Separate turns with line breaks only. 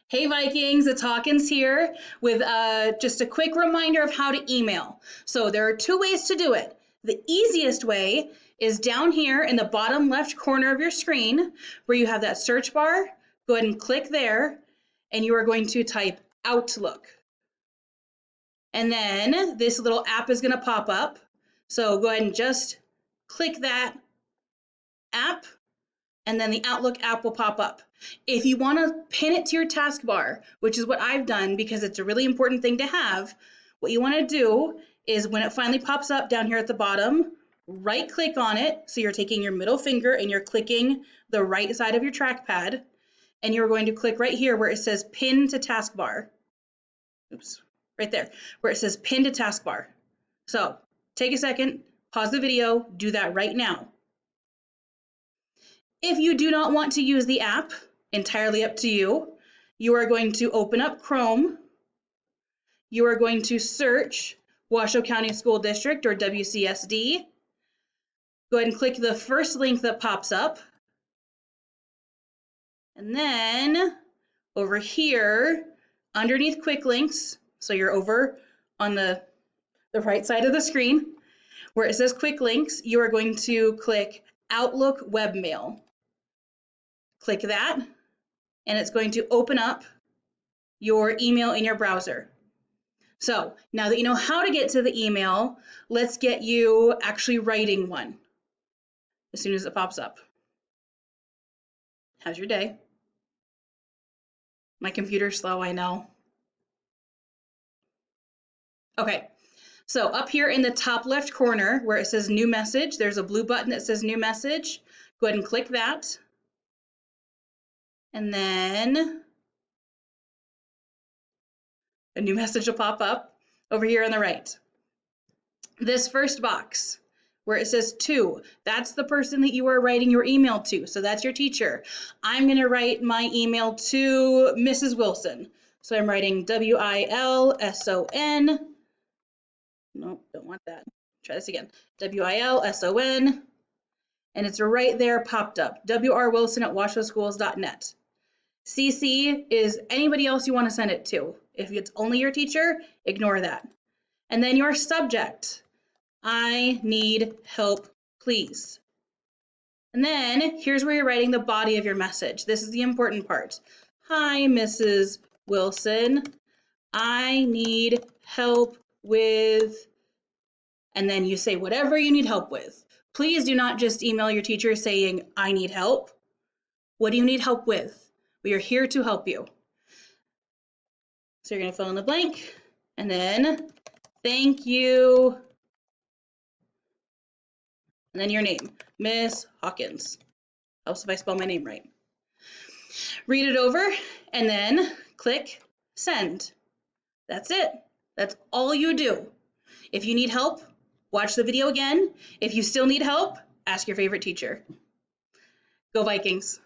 Hey Vikings, it's Hawkins here with just a quick reminder of how to email. So there are two ways to do it. The easiest way is down here in the bottom left corner of your screen where you have that search bar. Go ahead and click there and you are going to type Outlook. And then this little app is going to pop up. So go ahead and just click that app and then the Outlook app will pop up. If you want to pin it to your taskbar, which is what I've done because it's a really important thing to have, what you want to do is when it finally pops up down here at the bottom, right click on it. So you're taking your middle finger and you're clicking the right side of your trackpad and you're going to click right here where it says pin to taskbar. Oops, right there where it says pin to taskbar. So take a second, pause the video, do that right now. If you do not want to use the app, entirely up to you, you are going to open up Chrome. You are going to search Washoe County School District or WCSD. Go ahead and click the first link that pops up. And then over here, underneath quick links, so you're over on the right side of the screen, where it says quick links, you are going to click Outlook Webmail. Click that, and it's going to open up your email in your browser. So now that you know how to get to the email, let's get you actually writing one as soon as it pops up. How's your day? My computer's slow, I know. Okay, so up here in the top left corner where it says new message, there's a blue button that says new message. Go ahead and click that. And then a new message will pop up over here on the right. This first box where it says to, that's the person that you are writing your email to. So that's your teacher. I'm going to write my email to Mrs. Wilson. So I'm writing W-I-L-S-O-N. Nope, don't want that. Try this again. W-I-L-S-O-N. And it's right there popped up. wrwilson@washoeschools.net. CC is anybody else you want to send it to. If it's only your teacher, ignore that. And then your subject. I need help, please. And then here's where you're writing the body of your message. This is the important part. Hi, Mrs. Wilson. I need help with, and then you say whatever you need help with. Please do not just email your teacher saying, I need help. What do you need help with? We are here to help you. So you're going to fill in the blank and then thank you. And then your name, Miss Hawkins. Helps if I spell my name right. Read it over and then click send. That's it. That's all you do. If you need help, watch the video again. If you still need help, ask your favorite teacher. Go Vikings.